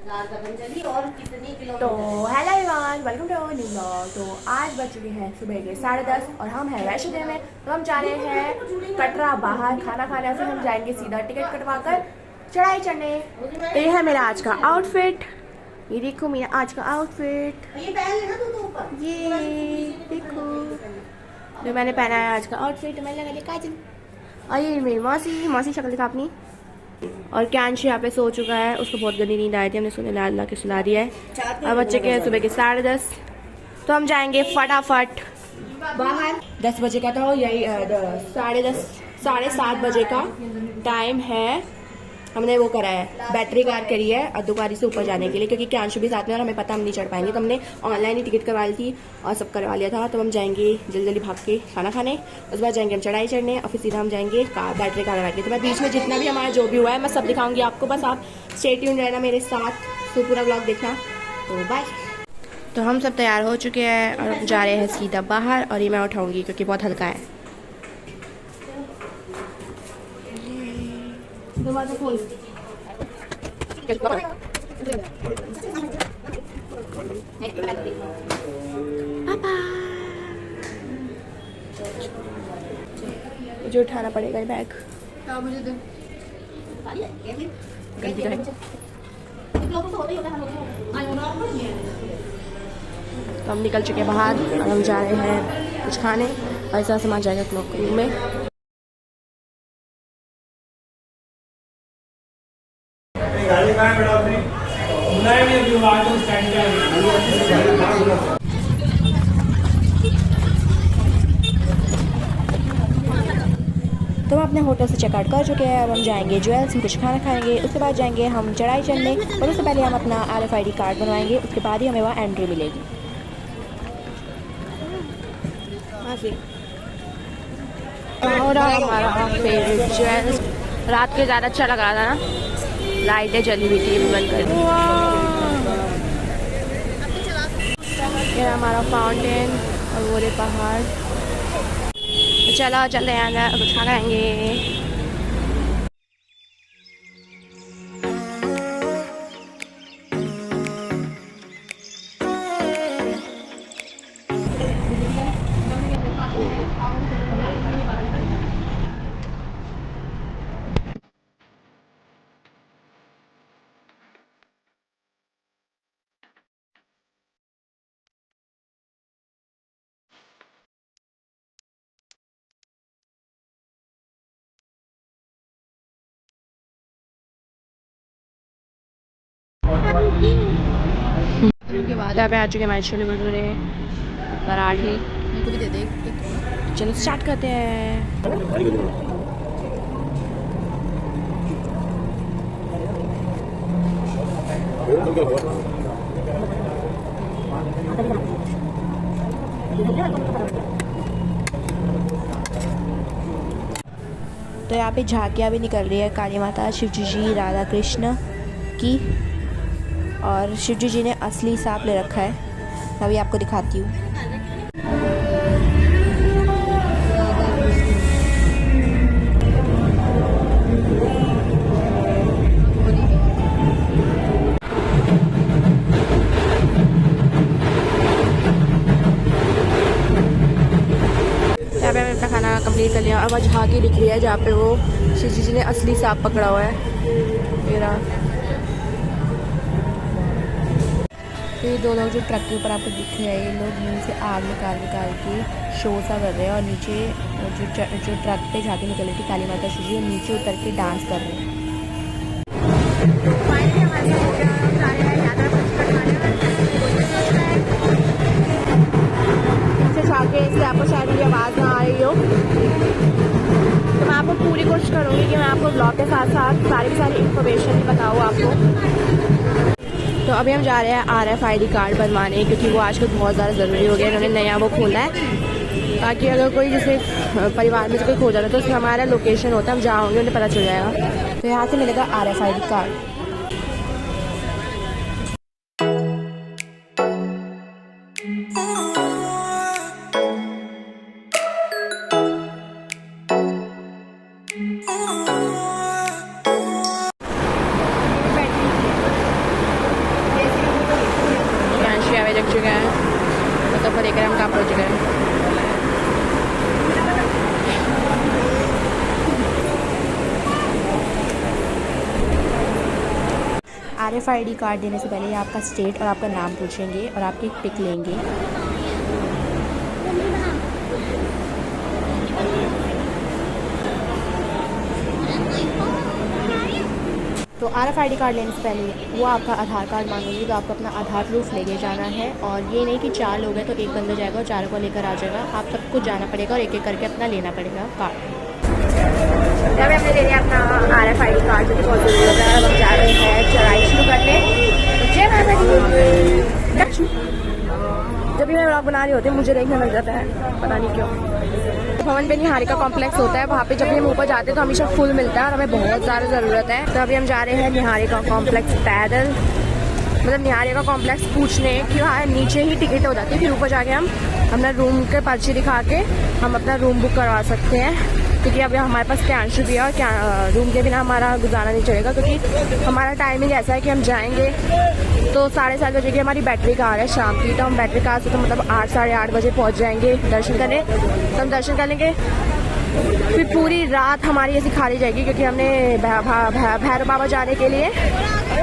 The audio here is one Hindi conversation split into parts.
तो hello everyone, welcome to new blog. तो आज बज चुके हैं सुबह के 10:30 और हम हैं वैष्णो देवी में। तो हम जा रहे हैं कटरा बाहर खाना खाने, फिर हम जाएंगे सीधा टिकट कटवा कर चढ़ाई चढ़ने। तो ये है मेरा आज का आउटफिट, ये देखो मेरा आज का आउटफिट, ये देखो जो मैंने पहना है आज का आउटफिट। मैंने लगा लिया काजल, और ये मेरी मौसी शक्ल दिखा अपनी। और कैंश यहाँ पे सो चुका है, उसको बहुत गंदी नींद आई थी, हमने सुने ला के सुला दिया है। अब बच्चे के सुबह के 10:30, तो हम जाएंगे फटाफट बाहर। 10 बजे का था, यही 10:30 7:30 बजे का टाइम है। हमने वो करा है, बैटरी कार करी है अर्धकुंवारी से ऊपर जाने के लिए, क्योंकि कैंश भी साथ में और हमें पता हम नहीं चढ़ पाएंगे, तो हमने ऑनलाइन ही टिकट करवा ली थी और सब करवा लिया था। तो हम जाएंगे जल्दी जल्दी भाग के खाना खाने, उसके बाद जाएंगे हम चढ़ाई चढ़ने और फिर सीधा हम जाएंगे बैटरी कार बैठ के। तो मैं बीच में जितना भी हमारा जो भी हुआ है मैं सब दिखाऊंगी आपको, बस आप स्टे ट्यून रहना मेरे साथ, तो पूरा ब्लॉग देखना। तो बाय। तो हम सब तैयार हो चुके हैं और अब जा रहे हैं सीधा बाहर, और ये मैं उठाऊंगी क्योंकि बहुत हल्का है। मुझे उठाना पड़ेगा ये बैग, मुझे दे। तो हम निकल चुके हैं बाहर और हम जा रहे हैं कुछ खाने, और ऐसा सामान जाएगा क्लॉक रूम में। तो हम अपने होटल से चेकआउट कर चुके हैं। अब हम जाएंगे ज्वेल्स में कुछ खाना खाएंगे, उसके बाद जाएंगे हम चढ़ाई चढ़ने, और उससे पहले हम अपना RFID कार्ड बनवाएंगे, उसके बाद ही हमें वहाँ एंट्री मिलेगी। और हमारा फेवरेट ज्वेल्स, रात के ज़्यादा अच्छा लग रहा था ना, लाइटें जली हुई थी, बंद कर दी। ये हमारा फाउंटेन और वो पहाड़। तो चलो चलते हैं अंदर, कुछ खा खाएंगे। के बाद यहाँ पे आ चुके हमारे छोले भटूरे पराठे, मेरे को भी दे दे। चलो स्टार्ट करते हैं। तो यहाँ पे झांकियाँ भी निकल रही है काली माता, शिवजी जी, राधा कृष्ण की, और शिवजी जी ने असली सांप ले रखा है, अभी आपको दिखाती हूँ। यहाँ पे मैंने अपना खाना कंप्लीट कर लिया। अब आज झांकी दिख रही है जहाँ पे वो शिवजी जी ने असली सांप पकड़ा हुआ है, मेरा। तो ये दो लोग जो ट्रक के ऊपर आपको दिख रहे हैं, ये लोग मुंह से आग निकाल के शो सा कर रहे हैं, और नीचे जो ट्रक पे झांकी निकल रही थी काली माता शिवजी, नीचे उतर के डांस कर रहे हैं। इसलिए आपको शायद मेरी आवाज़ ना आ रही हो, तो मैं आपको पूरी कोशिश करूँगी कि मैं आपको ब्लॉग के साथ साथ सारी की सारी इन्फॉर्मेशन बताऊँ आपको। तो अभी हम जा रहे हैं RFID कार्ड बनवाने, क्योंकि वो आजकल बहुत ज़्यादा ज़रूरी हो गया है। इन्होंने नया वो खोला है, ताकि अगर कोई जैसे परिवार में से कोई खो जाता है तो उसमें हमारा लोकेशन होता है, हम जहाँ होंगे उन्हें पता चल जाएगा। तो यहाँ से मिलेगा RFID कार्ड। RFID कार्ड देने से पहले ये आपका स्टेट और आपका नाम पूछेंगे और आपकी पिक लेंगे। तो RFID कार्ड लेने से पहले वो आपका आधार कार्ड मांगेंगे, तो आपको अपना आधार प्रूफ लेके जाना है। और ये नहीं कि 4 लोग हैं तो एक बंदा जाएगा और 4 को लेकर आ जाएगा, आप सबको जाना पड़ेगा और एक एक करके अपना लेना पड़ेगा कार्ड। जब हमने ले लिया अपना RFID कार्ड, जो कि बहुत जरूरी होता है, अब हम जा रहे हैं चढ़ाई शुरू करने। जय माता दी। जब भी मैं व्लॉग बना रही होती हूँ मुझे देखने लग जाता है, पता नहीं क्यों। भवन पे निहारिका कॉम्प्लेक्स होता है, वहाँ पे जब भी हम ऊपर जाते हैं तो हमेशा फुल मिलता है और हमें बहुत ज़्यादा ज़रूरत है। तो अभी हम जा रहे हैं निहारिका कॉम्प्लेक्स पैदल, मतलब निहारिका कॉम्प्लेक्स पूछने कि वहाँ नीचे ही टिकट हो जाती है, फिर ऊपर जाके हम अपना रूम के पर्ची दिखा के हम अपना रूम बुक करवा सकते हैं। क्योंकि अभी हमारे पास कैश भी है और रूम के बिना हमारा गुजारा नहीं चलेगा, क्योंकि हमारा टाइमिंग ऐसा है कि हम जाएंगे तो 7:30 बजे की हमारी बैटरी कार है शाम की, तो हम बैटरी कार से तो मतलब 8 साढ़े 8 बजे पहुंच जाएंगे दर्शन करने। तो हम दर्शन कर लेंगे, फिर पूरी रात हमारी ऐसी खाली जाएगी, क्योंकि हमने भैरव बाबा जाने के लिए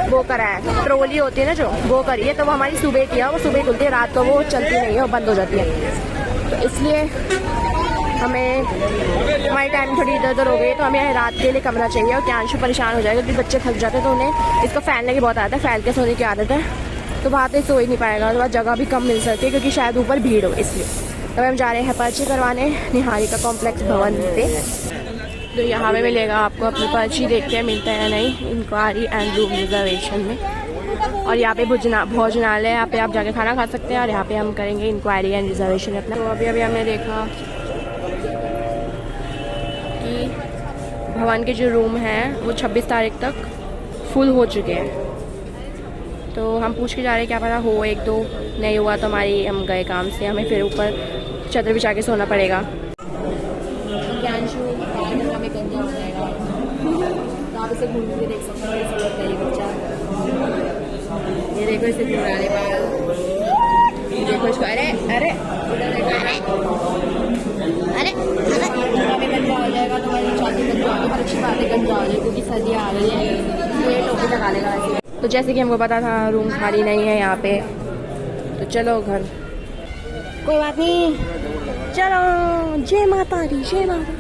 वो करा है, ट्रॉली होती है ना जो, वो करी है। तो वो हमारी सुबह की है, वो सुबह खुलती है, रात को वो चलती नहीं है, वो बंद हो जाती है। तो इसलिए हमें हमारी टाइम थोड़ी इधर उधर हो गई, तो हमें रात के लिए कमरा चाहिए। और क्यांशु परेशान हो जाएगा क्योंकि बच्चे थक जाते हैं, तो उन्हें इसको फैन लगी बहुत आता है, फैल के सोने की आदत है, तो वहाँ पे सो ही नहीं पाएगा, तो वहाँ जगह भी कम मिल सकती है क्योंकि शायद ऊपर भीड़ हो, इसलिए। तब हम जा रहे हैं पर्ची करवाने निहारिका कॉम्प्लेक्स भवन पे। तो यहाँ पे मिलेगा आपको अपनी पर्ची, देखते हैं मिलता है या नहीं, इंक्वायरी एंड रूम रिजर्वेशन में। और यहाँ पे भोजनालय, यहाँ पे आप जाके खाना खा सकते हैं, और यहाँ पे हम करेंगे इंक्वायरी एंड रिजर्वेशन अपना। तो अभी हमने देखा कि भवन के जो रूम हैं वो 26 तारीख तक फुल हो चुके हैं। तो हम पूछ के जा रहे हैं, क्या पता हो 1-2 नहीं हुआ तो हम गए काम से, हमें फिर ऊपर चादर बिछा के सोना पड़ेगा। आप इसे घूम के देख सकते हैं, ऐसा लगता है ये बच्चा, ये देखो इसे घूम रहा है, देखो इसको, अरे अरे अरे गंदा हो जाएगा, तुम्हारी छाती गंदा होगी, पर अच्छी बात है गंदा हो जाएगी क्योंकि सर्दी आ रही है, ये टोपी लगा लेगा ऐसे। तो जैसे कि हमको पता था रूम खाली नहीं है यहाँ पे, तो चलो घर, कोई बात नहीं, चलो जय माता दी, जय माता।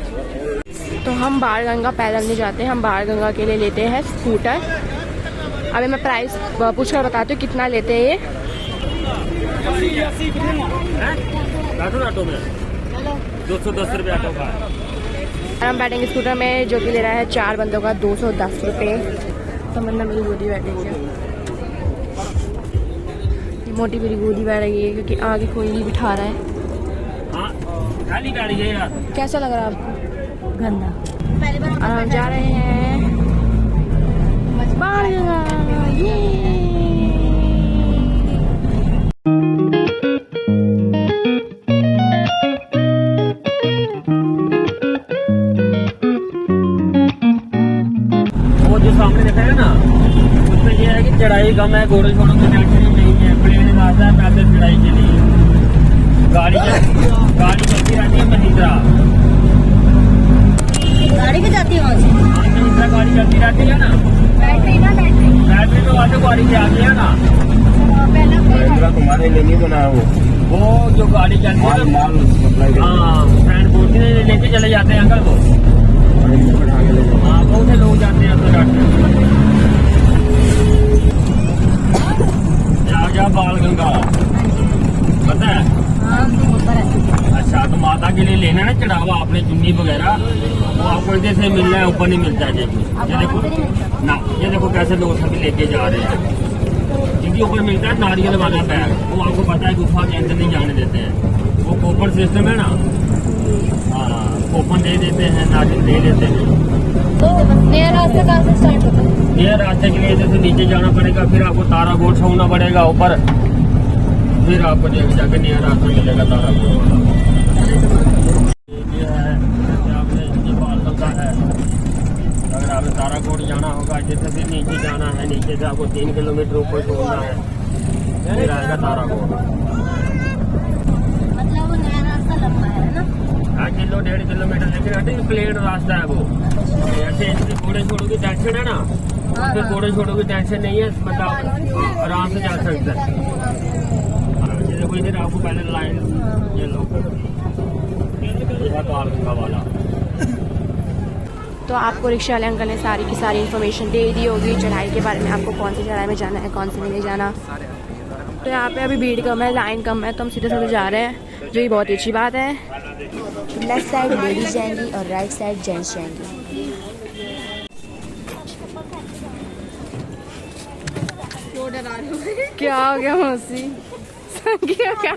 तो हम बाण गंगा पैदल नहीं जाते, हम बाण गंगा के लिए लेते हैं स्कूटर। अभी मैं प्राइस पूछ कर बताती हूँ कितना लेते हैं ये। 210 रुपये ऑटो का। हम बैठेंगे स्कूटर में, जो कि ले रहा है 4 बंदों का 210 रुपये। तो मतलब मेरी गोदी बैठेगी, ये मोटी मेरी गोदी बैठ रही है क्योंकि आगे कोई नहीं बिठा रहा है। खाली गाड़ी है यार। कैसा लग रहा है आपको? गंदा। और हम जा रहे हैं बाण गंगा, ये सामने देखा है ना, उसमें ये है कि चढ़ाई कम है, घोड़े छोड़ों की टेंशन नहीं है, प्लेन रास्ता है पैदल चढ़ाई के लिए। गाड़ी चलती रहती है महिंद्रा, गाड़ी भी जाती है वहाँ से। हाँ महिंद्रा गाड़ी चलती रहती है ना, बैटरी तो ऑटो गाड़ी से आती है ना। महिंद्रा तुम्हारे लिए नहीं बना है वो जो गाड़ी चलती है ना, हाँ फ्रेंड बोलते हैं लेके चले जाते हैं अंकल वो, हाँ बहुत से लोग जाते हैं जा बाल गंगा, पता है? अच्छा, तो माता के लिए लेना ना चढ़ावा आपने चुन्नी वगैरह, वो आपको इधर से मिल रहा है, ऊपर नहीं मिलता है। ये देखो ना, ये देखो कैसे लोग सभी लेके जा रहे हैं, जिनके ऊपर मिलता है नारियल वाला बैग, वो आपको पता है गुफा के अंदर नहीं जाने देते हैं, वो कूपन सिस्टम है ना, हाँ कूपन दे देते हैं, नारियल दे देते हैं। तो नया रास्ता कहाँ से स्टार्ट होता है? नया रास्ते के लिए जैसे नीचे जाना पड़ेगा, फिर आपको ताराकोट छोड़ना पड़ेगा ऊपर, फिर आपको जाके नया रास्ता मिलेगा ताराकोट। ये है आपने ये बाल गंगा है, अगर आपने ताराकोट जाना होगा, जैसे फिर नीचे जाना है, नीचे से आपको 3 किलोमीटर ऊपर छोड़ना है, फिर आएगा ताराकोट। मतलब वो नया रास्ता लंबा है ना? 1-1.5 किलोमीटर, लेकिन प्लेन रास्ता है वो, ऐसे घोड़े छोड़ों की टेंशन है ना, फिर थोड़े छोटों की टेंशन नहीं है, मतलब आप आराम से जा सकते हैं। जैसे कोई फिर आपको पहले लाइन ये लो कार वाला। तो आपको रिक्शा वाले अंकल ने सारी की सारी इन्फॉर्मेशन दे दी होगी चढ़ाई के बारे में, आपको कौन सी चढ़ाई में जाना है, कौन सी में नहीं जाना। तो यहाँ पे अभी भीड़ कम है, लाइन कम है, तो हम सीधे सीधे जा रहे हैं, जो ये बहुत ही अच्छी बात है। लेफ्ट साइड लेडीज जाएंगी और राइट साइड जेंट्स जाएंगी। क्या हो गया मौसी? क्या?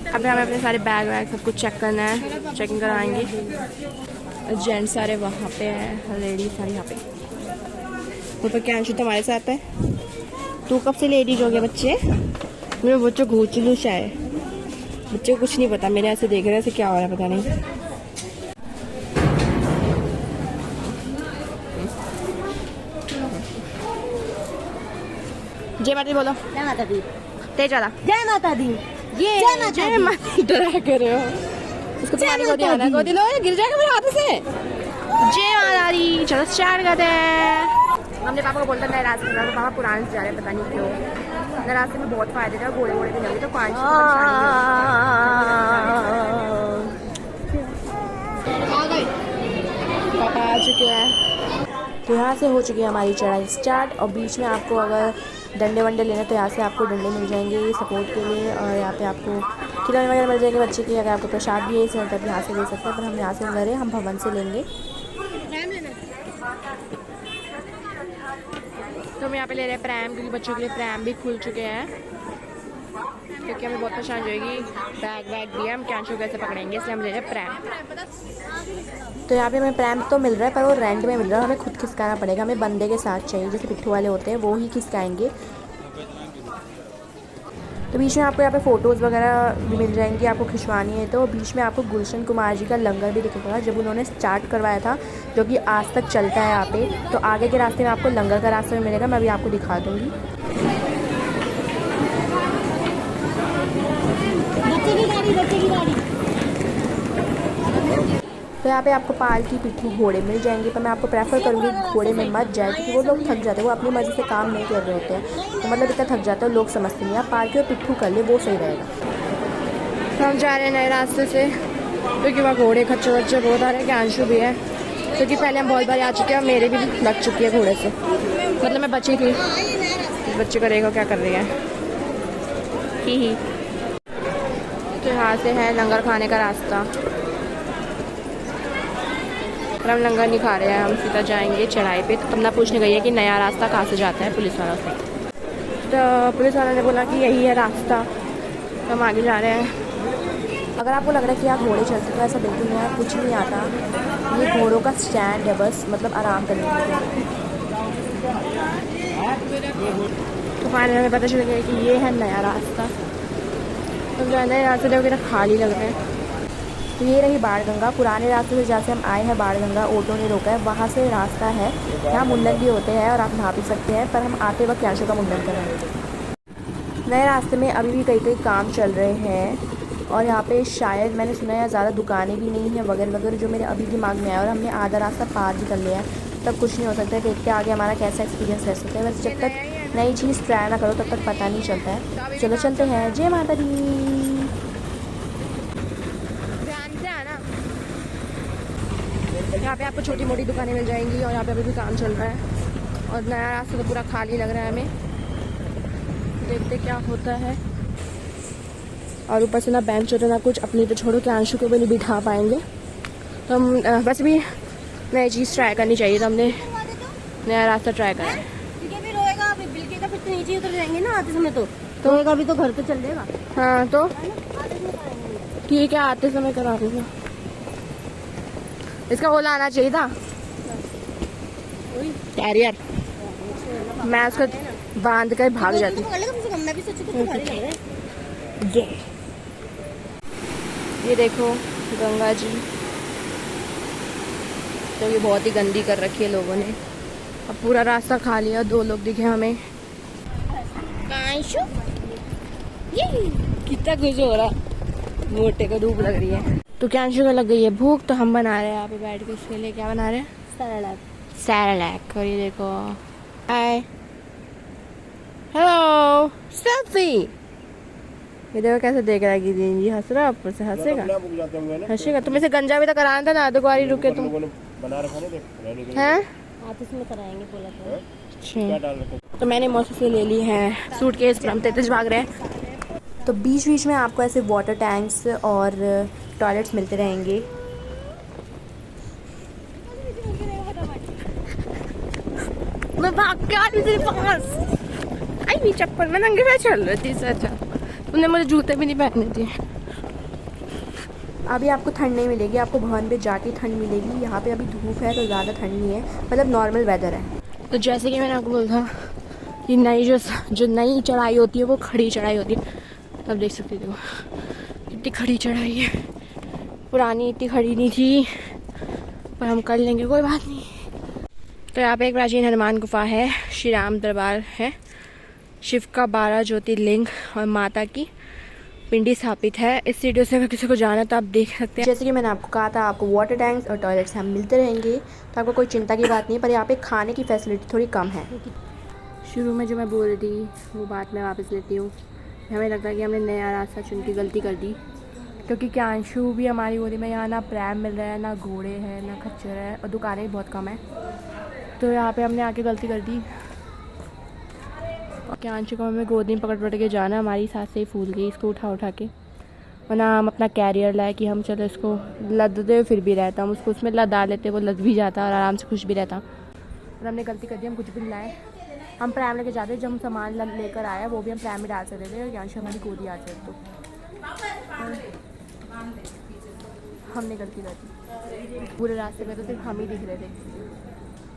अभी हमें अपने सारे बैग वैग सब कुछ चेक करना है, चेकिंग करवाएंगे। जेंट्स सारे वहाँ पे हैं, लेडीज सारी यहाँ पे। ऊपर क्या अंशु तुम्हारे साथ है? तू कब से लेडीज हो गया बच्चे? मेरे बच्चों घूचलूस है, बच्चे को कुछ नहीं पता, मेरे ऐसे देख रहे हैं ऐसे क्या हो रहा है पता नहीं। जय माता दी बोलो। जय माता दी। तेज वाला जय माता दी। ये जय माता दी। डरा कर रहे हो उसको, तुम्हारी गोदी आना है, गोदी लो, गिर जाएगा मेरे हाथ से। जय माता दी। चलो स्टार्ट करते हैं। हमने पापा को बोलता नए रास्ते में, तो पापा पुराने से जा रहे हैं, पता नहीं क्यों। नए रास्ते में बहुत फायदे थे, घोड़े घोड़े भी नहीं, तो पाँच पापा आ चुके हैं। तो यहाँ से हो चुकी है हमारी चढ़ाई स्टार्ट, और बीच में आपको अगर डंडे वंडे लेने तो यहाँ से आपको डंडे मिल जाएंगे सपोर्ट के लिए, और यहाँ पे आपको खिलौने वगैरह मिल जाएंगे बच्चे के। अगर आपको प्रसाद भी है इस तब यहाँ से ले सकते हैं, पर हम यहाँ से ले रहे हैं, हम भवन से लेंगे। तो हम यहाँ पे ले रहे हैं प्रैम, क्योंकि बच्चों के लिए प्रैम भी खुल चुके हैं, क्योंकि हमें बहुत परेशान होगी, बैग वैग भी है, हम कैंशो कैसे पकड़ेंगे, इसलिए हम ले रहे हैं प्रैम। तो यहाँ पे हमें प्रैम तो मिल रहा है, पर वो रेंट में मिल रहा है, हमें खुद खिसकाना पड़ेगा, हमें बंदे के साथ चाहिए, जैसे पिट्ठू वाले होते हैं वो ही खिसकाएंगे। तो बीच में आपको यहाँ पे फ़ोटोज़ वगैरह भी मिल जाएंगी, आपको खिंचवानी है तो। बीच में आपको गुलशन कुमार जी का लंगर भी दिखेगा, जब उन्होंने स्टार्ट करवाया था, जो कि आज तक चलता है यहाँ पे। तो आगे के रास्ते में आपको लंगर का रास्ता में मिलेगा, मैं अभी आपको दिखा दूँगी। बच्चे की गाड़ी। तो यहाँ पे आपको पालकी पिट्ठू घोड़े मिल जाएंगे, पर मैं आपको प्रेफर करूँगी घोड़े में मत जाए, क्योंकि वो लोग थक जाते हैं, वो अपनी मर्ज़ी से काम नहीं कर रहे होते हैं, तो मतलब इतना थक जाता है, लोग समझते नहीं। आप पालकी और पिट्ठू कर ले, वो सही रहेगा। तो हम जा रहे हैं नए रास्ते से, क्योंकि वहाँ घोड़े खच्चे बच्चे बहुत आ रहे हैं, ज्ञानशु भी है, क्योंकि पहले हम बहुत बार आ चुके हैं, मेरे भी लग चुकी है घोड़े से, मतलब मैं बची थी। बच्चे करेगा क्या कर रही है ही। तो यहाँ से है लंगर खाने का रास्ता, पर हम लंगर नहीं खा रहे हैं, हम सीधा जाएंगे चढ़ाई पे। तो तमन्ना पूछने गई है कि नया रास्ता कहाँ से जाता है पुलिस वालों से, तो पुलिस वालों ने बोला कि यही है रास्ता, तो हम आगे जा रहे हैं। अगर आपको लग रहा है कि आप घोड़े चलते तो ऐसा बिल्कुल नहीं है, कुछ नहीं आता, ये घोड़ों का स्टैंड है बस, मतलब आराम करने के लिए। तो फाइनली हमें पता चल गया कि ये है नया रास्ता, तो जो नए रास्ते वगैरह खाली लग रहे हैं। तो ये रही बाणगंगा, पुराने रास्ते से जैसे हम आए हैं बाणगंगा, ऑटो ने रोका है, वहाँ से रास्ता है, यहाँ मुंडन भी होते हैं और आप नहा भी सकते हैं, पर हम आते वक्त कैशों का मुंडन करेंगे। नए रास्ते में अभी भी कई काम चल रहे हैं, और यहाँ पे शायद मैंने सुना है ज़्यादा दुकानें भी नहीं हैं वगैरह वगैरह, जो मेरे अभी दिमाग में आया, और हमने आधा रास्ता पार भी कर लिया है, तब कुछ नहीं हो सकता है। देखते आगे हमारा कैसा एक्सपीरियंस रह सकता है, बस जब तक नई चीज़ ट्राई ना करो तब तक पता नहीं चलता है। चलो चलते हैं। जय माता दी। यहाँ पे आपको छोटी मोटी दुकानें मिल जाएंगी, और यहाँ पे अभी भी काम चल रहा है, और नया रास्ता तो पूरा खाली लग रहा है हमें, देखते क्या होता है। और ऊपर से ना बेंच होता ना कुछ, अपनी तो छोड़ो कि अंशु को भी नहीं बिठा पाएंगे, तो हम बस भी नई चीज़ ट्राई करनी चाहिए, तो हमने नया रास्ता ट्राई करा है। रोएगा फिर तो नीचे उतर जाएंगे ना आते समय, तो रोएगा भी तो घर तो चल देगा। हाँ तो ठीक है, आते समय करा देगा, इसका ओला आना चाहिए था कैरियर, मैं उसको बांध कर भाग जाती। ये देखो गंगा जी, तो ये बहुत ही गंदी कर रखी है लोगों ने, अब पूरा रास्ता खाली है, 2 लोग दिखे हमें। कितना कुछ हो रहा, मोटे को धूप लग रही है। तो कैंशु को लग गई है भूख, तो हम बना रहे हैं यहाँ पे बैठ के उसके लिए। क्या बना रहे हैं? सैरलैक। और ये देखो, हाय, हेलो, सेल्फी। ये देखो कैसे देख रहा है कि जी हंस रहा है, ऊपर से हंसेगा, हंसेगा। तुम इसे गंजा भी तो कराना था ना, दो बारी रुके तुम बना रखा ना, देख रहने के लिए। हैं। आतिश में कराएंगे बोला था। क्या डाल रखा? तो मैंने मौसी से ले ली है सूटकेस, हम तेज भाग रहे हैं। तो बीच बीच में आपको ऐसे वाटर टैंक्स और टॉयलेट्स मिलते रहेंगे। मैं भाग के आ रही तेरे पास। आई भी चप्पल में नंगे पैर चल रही थी। अच्छा, तुमने मुझे जूते भी नहीं पहने थे। अभी आपको ठंड नहीं मिलेगी, आपको भवन पे जाके ठंड मिलेगी। यहाँ पे अभी धूप है तो ज़्यादा ठंड नहीं है, मतलब नॉर्मल वेदर है। तो जैसे कि मैंने आपको बोला था कि नई जो नई चढ़ाई होती है वो खड़ी चढ़ाई होती है। तब देख सकते हो कितनी खड़ी चढ़ाई है। पुरानी इतनी खड़ी नहीं थी, पर हम कर लेंगे, कोई बात नहीं। तो यहाँ पे एक प्राचीन हनुमान गुफा है, श्री राम दरबार है, शिव का 12 ज्योतिर्लिंग और माता की पिंडी स्थापित है। इस सीढ़ियों से अगर किसी को जाना तो आप देख सकते हैं। जैसे कि मैंने आपको कहा था, आपको वाटर टैंक्स और टॉयलेट्स हम मिलते रहेंगे, तो आपको कोई चिंता की बात नहीं है। पर यहाँ पे खाने की फैसिलिटी थोड़ी कम है। शुरू में जो मैं बोल रही थी वो बात मैं वापस लेती हूँ। हमें लगता है कि हमने नया रास्ता चुन के गलती कर दी, क्योंकि क्यांशु भी हमारी गोदी में यहाँ ना प्रैम मिल रहा है, ना घोड़े हैं, ना खच्चर है, और दुकानें भी बहुत कम है। तो यहाँ पे हमने आके गलती कर दी। क्यांशु को हमें गोदी में पकड़ के जाना, हमारी सांस से ही फूल गई इसको उठा उठा के। वरना हम अपना कैरियर लाए कि हम चलो इसको लद दे, फिर भी रहता, हम उसको उसमें लदा लेते, वो लद भी जाता और आराम से खुश भी रहता। और हमने गलती कर दी, हम कुछ भी नहीं लाए। हम प्रैम लेके जाते, जब हम सामान लेकर आया वो भी हम प्रैम में डाल सकते थे और क्यांशु हमारी गोदी आ जाए। तो हमने गलती कर दी। पूरे रास्ते में तो सिर्फ हम ही दिख रहे थे।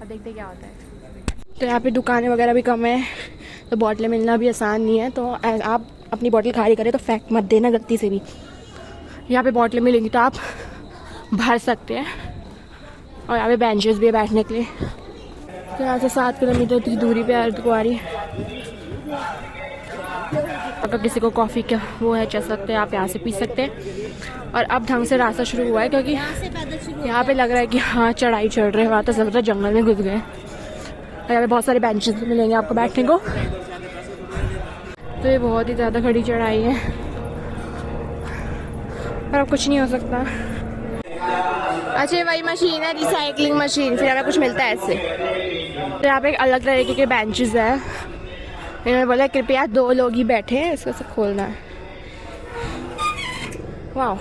अब देखते क्या होता है। तो यहाँ पे दुकानें वगैरह भी कम है, तो बॉटलें मिलना भी आसान नहीं है। तो आप अपनी बॉटल खाली करें तो फेंक मत देना गलती से भी। यहाँ पे बॉटलें मिलेंगी तो आप भर सकते हैं। और यहाँ पे बेंचेस भी है बैठने के लिए। तो यहाँ से 7 किलोमीटर की दूरी पे अर्धकुंवारी। अगर किसी को कॉफ़ी का वो है चल सकते हैं, आप यहाँ से पी सकते हैं। और अब ढंग से रास्ता शुरू हुआ है, क्योंकि यहाँ पे लग रहा है कि हाँ चढ़ाई चढ़ रहे हैं। वहाँ तो सब जंगल में घुस गए। यहाँ पे बहुत सारे बेंचेस भी मिलेंगे आपको बैठने को। तो ये बहुत ही ज़्यादा खड़ी चढ़ाई है, पर अब कुछ नहीं हो सकता। अच्छा, वही मशीन है, रिसाइकलिंग मशीन, फिर हमें कुछ मिलता है इससे। तो यहाँ पे एक अलग तरीके के बेंचेस है। इन्होंने बोला कृपया 2 लोग ही बैठे हैं, इसको सब खोलना है। वाह,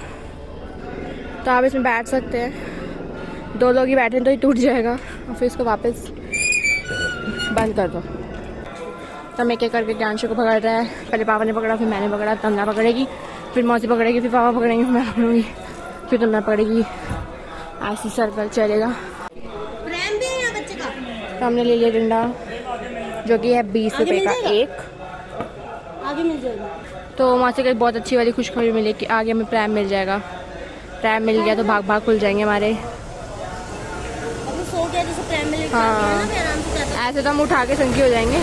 तो आप इसमें बैठ सकते हैं। 2 लोग ही बैठे हैं तो ये टूट जाएगा और फिर इसको वापस बंद कर दो। तो मैं क्या करके क्यांशु को पकड़ रहा है। पहले पापा ने पकड़ा, फिर मैंने पकड़ा, तमन्ना पकड़ेगी, फिर मौसी पकड़ेगी, फिर पापा पकड़ेंगे, फिर मैं पकड़ूंगी, फिर तमन्ना पकड़ेगी। ऐसी सर्कल चलेगा। प्रेम भी है बच्चे का। तो हमने ले लिया डंडा, जो कि है 20 रुपये का एक। आगे मिल जाएगा। तो मौसी को बहुत अच्छी वाली खुशखबरी मिली कि आगे हमें प्रैम मिल जाएगा। प्रैम मिल गया तो भाग भाग खुल जाएंगे हमारे। अभी सो गया जैसे प्रेम में लेके हाँ। आते हैं ना, फिर आराम से जाते हैं। ऐसे तो हम उठा के संकी हो जाएंगे,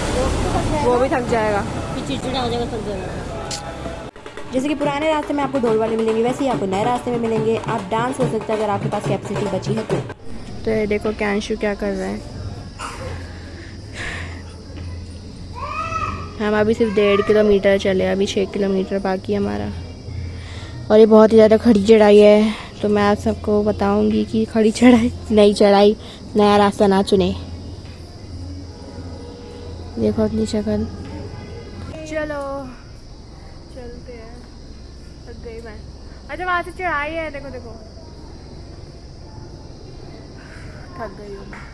वो भी थक जाएगा। फिर चिड़चिड़ा हो जाएगा, थक जाएगा। जैसे कि पुराने रास्ते में आपको ढोल वाले मिलेंगे, वैसे ही आपको नए रास्ते में मिलेंगे। आप डांस कर सकते हैं अगर आपके पास कैपेसिटी बची है तो ये देखो क्यांशु क्या कर रहा है। हम अभी सिर्फ 1.5 किलोमीटर चले, अभी 6 किलोमीटर बाकी है हमारा। और ये बहुत ही ज़्यादा खड़ी चढ़ाई है, तो मैं आप सबको बताऊंगी कि खड़ी चढ़ाई, नई चढ़ाई, नया रास्ता ना चुने। देखो अपनी शक्ल। चलो चलते हैं, थक गई मैं। अच्छा, वहाँ से चढ़ाई है, देखो देखो, थक गई हूँ मैं।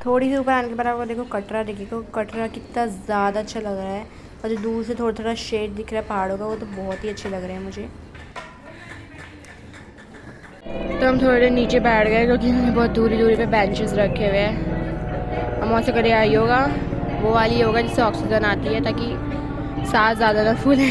थोड़ी सी ऊपर आने के बाद आपको देखो कटरा दिखेगा। कटरा कितना ज़्यादा अच्छा लग रहा है, और जो दूर से थोड़ा थोड़ा शेड दिख रहा है पहाड़ों का, वो तो बहुत ही अच्छे लग रहे हैं मुझे। तो हम थोड़े नीचे बैठ गए, क्योंकि हमने बहुत दूरी दूरी पे बेंचेस रखे हुए हैं। हम वहाँ से करे आई योगा, वो वाली योगा जिससे ऑक्सीजन आती है, ताकि सांस ज़्यादा ना फूले।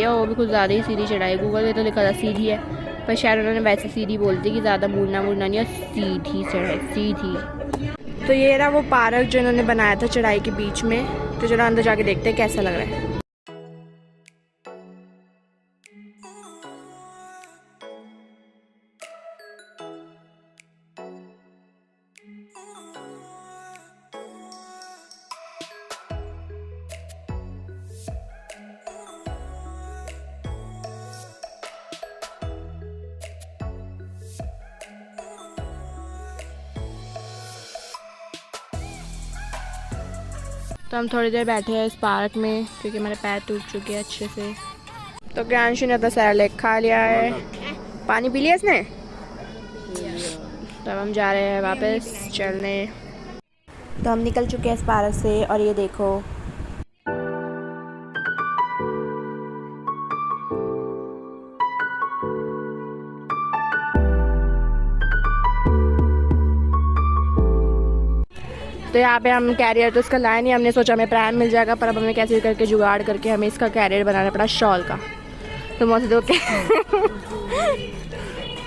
वो भी कुछ ज़्यादा ही सीधी चढ़ाई, गूगल पे तो लिखा था सीधी है, पर शायद उन्होंने वैसे सीधी बोल दी कि ज़्यादा मुड़ना नहीं है, सीधी चढ़ाई सीधी। तो ये रहा वो पार्क जो इन्होंने बनाया था चढ़ाई के बीच में। तो चलो अंदर जाके देखते हैं कैसा लग रहा है। तो हम थोड़ी देर बैठे हैं इस पार्क में क्योंकि हमारे पैर टूट चुके हैं अच्छे से। तो ज्ञानशु ने तो सैलेड खा लिया है, पानी पी लिया इसने। तब हम जा रहे हैं वापस चलने। तो हम निकल चुके हैं इस पार्क से और ये देखो तो यहाँ पे हम कैरियर तो इसका लाया नहीं, हमने सोचा हमें प्रैम मिल जाएगा, पर अब हमें कैसे करके जुगाड़ करके हमें इसका कैरियर बनाना पड़ा शॉल का। तो मौसी तो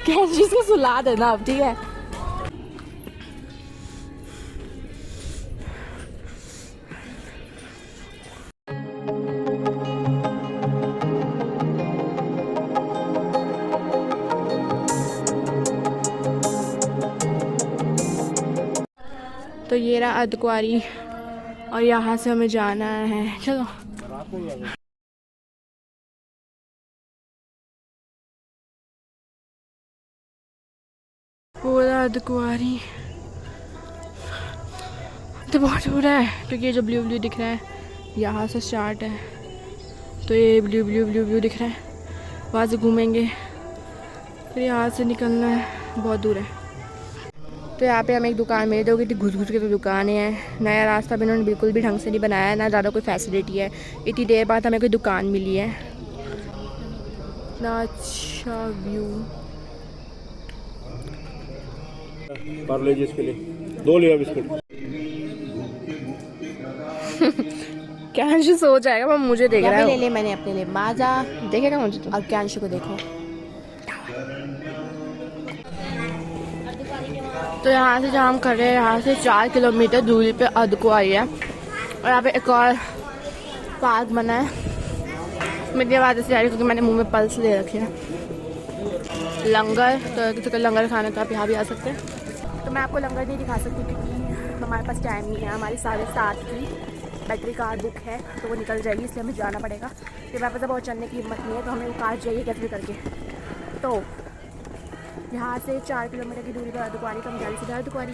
कैंची से सुला देना अब, ठीक है। तो ये रहा अर्धकुंवारी और यहाँ से हमें जाना है, चलो। पूरा अर्धकुंवारी तो बहुत दूर है क्योंकि ये जो ब्लू ब्लू दिख रहा है यहाँ से स्टार्ट है, तो ये ब्लू ब्लू ब्लू ब्लू दिख रहा है, वहाँ से घूमेंगे फिर यहाँ से निकलना है, बहुत दूर है। तो यहाँ पे हमें एक दुकान मिली, जो कि घुस घुस के तो दुकानें हैं, नया रास्ता भी इन्होंने बिल्कुल भी ढंग से नहीं बनाया है, ना ज़्यादा कोई फैसिलिटी है। इतनी देर बाद हमें कोई दुकान मिली है, इतना अच्छा व्यू। पार्ले जी इसके लिए 2 लिया बिस्कुट। क्या अंशु सो जाएगा, वो मुझे देख रहा है। ले ले मैंने अपने लिए माजा, देखेगा मुझे तो। और क्या अंशु को देखो। तो यहाँ से जहाँ हम खड़े हैं यहाँ से 4 किलोमीटर दूरी पे अर्धकुंवारी है और यहाँ पे एक और पार्क बना है। मेरी आवाज़ ऐसी आ रही क्योंकि मैंने मुंह में पल्स ले रखी है। लंगर, तो किसी को लंगर खाना तो आप यहाँ भी आ सकते हैं। तो मैं आपको लंगर नहीं दिखा सकती क्योंकि हमारे पास टाइम नहीं है, हमारी 7:30 की बैटरी कार बुक है तो वो निकल जाएगी, इसलिए हमें जाना पड़ेगा। फिर मेरे पास बहुत चलने की हिम्मत नहीं है, तो हमें वो कार चाहिए कैसे भी करके। तो यहाँ से 4 किलोमीटर की दूरी पर अर्धकुंवारी का, हम जा रहे सीधा अर्धकुंवारी।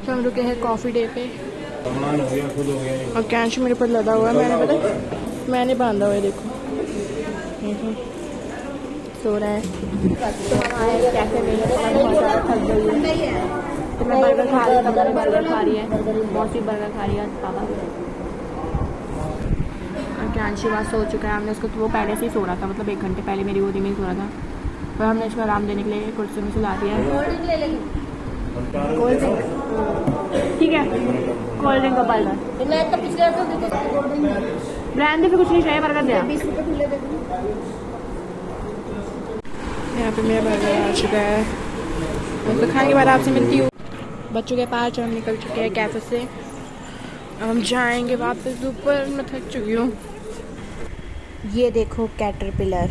तो हम रुके हैं कॉफ़ी डे पे और कैंश मेरे पर लदा हुआ है, मैंने बांधा हुआ है, देखो सो रहा है। तो हम आए कैफे में, बहुत ज़्यादा थक गई है तो मैं बर्गर खा रही हूँ, बर्गर खा रही है, मौसी बर्गर खा रही है पापा। और कैंश वहाँ सो चुका है, हमने उसको, वो पहले से ही सो रहा था, मतलब 1 घंटे पहले मेरी गोदी में ही सो रहा था, और हमने इसको आराम देने के लिए कुर्सी में सुला दिया है। कोल्ड ड्रिंक ठीक है, कोल्ड ड्रिंक का बर्गर ब्रांड फिर कुछ नहीं चाहिए, बर्गर दे। 20 रुपये खुले दे। यहाँ पे मेरा बर्गर आ चुका है, तो खाने के बाद आपसे मिलती हूँ। बच्चों के पास हम निकल चुके हैं कैफे से, अब हम जाएंगे वापस ऊपर, मैं थक चुकी हूँ। ये देखो कैटरपिलर,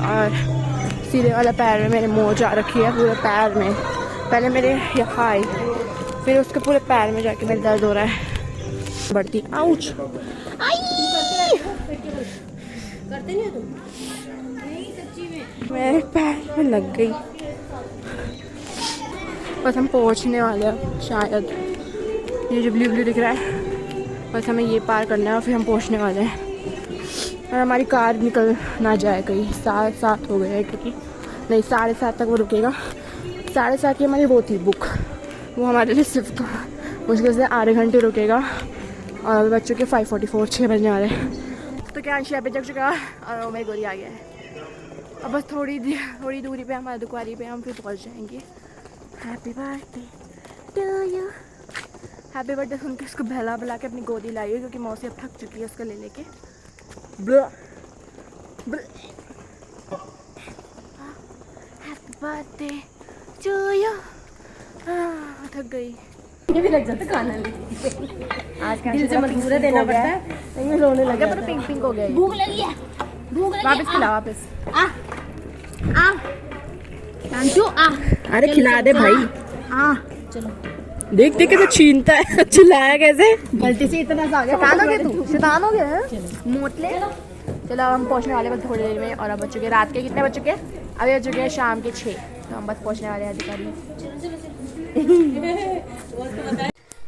और सीधे वाला पैर में मेरे मोच आ रखी है, पूरे पैर में। पहले मेरे यहाँ आई, फिर उसके पूरे पैर में जाके मेरे दर्द हो रहा है बढ़ती। आउच, करते नहीं हो तुम? नहीं सच्ची में मेरे पैर में लग गई। बस हम पहुँचने वाले हैं शायद, ये जो ब्लू ब्लू दिख रहा है, बस हमें ये पार करना है और फिर हम पहुँचने वाले हैं। और हमारी कार निकल ना जाए कहीं, 7:30 हो गए हैं क्योंकि नहीं 7:30 तक वो रुकेगा। 7:30 की हमारी वो थी बुक, वो हमारे लिए सिर्फ मुश्किल से आधे घंटे रुकेगा, और बच्चों के 5:44 6 बजने वाले हैं। तो क्या अंश पे जग चुका और वो मेरी गोरी आ गया है। अब बस थोड़ी दूरी पे हमारे दुकानी पे हम फिर पहुँच जाएंगे। Happy birthday to you, happy birthday सुन के उसको बहला बहला के अपनी गोदी लाई है क्योंकि मौसी अब थक चुकी है उसको ले लेके। हैप्पी बर्थडे टू यू, थक गई। ये भी लग जाता खाना आज का दिल से मजबूर है, देना पड़ता है। नहीं रोने लगा पर पिंक पिंक हो गया ये। भूख लगी है, भूख लगी वापस है। खिला वापस। आ कांचू आ, अरे खिला दे भाई। आ चलो। देख देख कैसे छीनता है, चिल्लाया कैसे। गलती से इतना सा आ गया। शैतान हो गया तू, शैतान हो गया मोटले। चलो अब हम पहुंचने वाले बस थोड़ी देर में, और अब बज चुके रात के कितने बज चुके हैं? अभी बज चुके हैं शाम के 6, तो हम बस पहुंचने वाले हैं अधिकारी।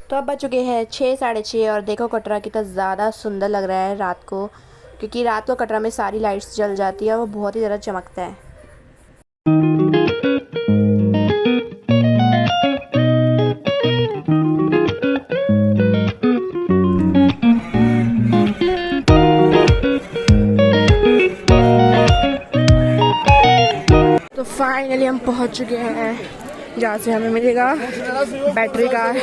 तो अब बज चुके हैं 6 साढ़े 6, और देखो कटरा कितना ज़्यादा सुंदर लग रहा है रात को, क्योंकि रात को कटरा में सारी लाइट्स जल जाती है और वो बहुत ही ज़्यादा चमकता है। तो फाइनली हम पहुंच चुके हैं जहाँ से हमें मिलेगा बैटरी कार।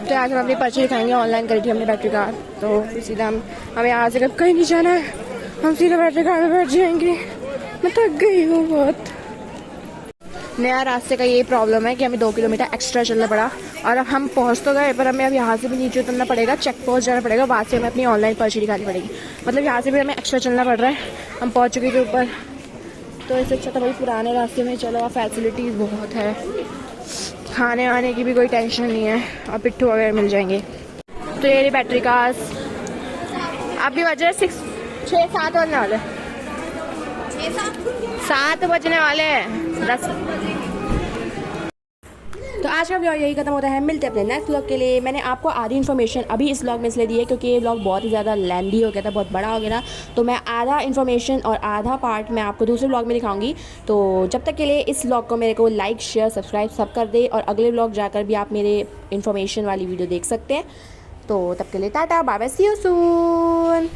तो आज हम अपनी पर्ची दिखाएंगे, ऑनलाइन करी थी हमने बैटरी कार, तो फिर सीधा हमें यहाँ से कहीं नहीं जाना है, हम सीधा बैटरी कार में बैठ जाएंगे। मैं थक गई हूँ बहुत। नया रास्ते का ये प्रॉब्लम है कि हमें 2 किलोमीटर एक्स्ट्रा चलना पड़ा, और अब हम पहुँच तो गए, पर हमें अब यहाँ से भी नीचे उतरना पड़ेगा, चेक पोस्ट जाना पड़ेगा, वहाँ से हमें अपनी ऑनलाइन पर्ची दिखानी पड़ेगी। मतलब यहाँ से भी हमें एक्स्ट्रा चलना पड़ रहा है। हम पहुँच चुके थे ऊपर, तो इससे अच्छा तो भाई पुराने रास्ते में चलो, और फैसिलिटीज़ बहुत है, खाने वाने की भी कोई टेंशन नहीं है, और पिट्ठू वगैरह मिल जाएंगे। तो ये बैटरी कार्स अभी बजे 6-7 बजने वाले, 7 बजने वाले हैं 10। तो आज का व्लॉग यही खत्म होता है, मिलते हैं अपने नेक्स्ट व्लॉग के लिए। मैंने आपको आधी इन्फॉर्मेशन अभी इस व्लॉग में इसलिए दी है क्योंकि ये व्लॉग बहुत ही ज़्यादा लेंदी हो गया था, बहुत बड़ा हो गया था, तो मैं आधा इन्फॉर्मेशन और आधा पार्ट मैं आपको दूसरे व्लॉग में दिखाऊंगी। तो जब तक के लिए इस व्लॉग को मेरे को लाइक शेयर सब्सक्राइब सब कर दे, और अगले व्लॉग जाकर भी आप मेरे इन्फॉर्मेशन वाली वीडियो देख सकते हैं। तो तब के लिए ta ta bye bye, see you soon.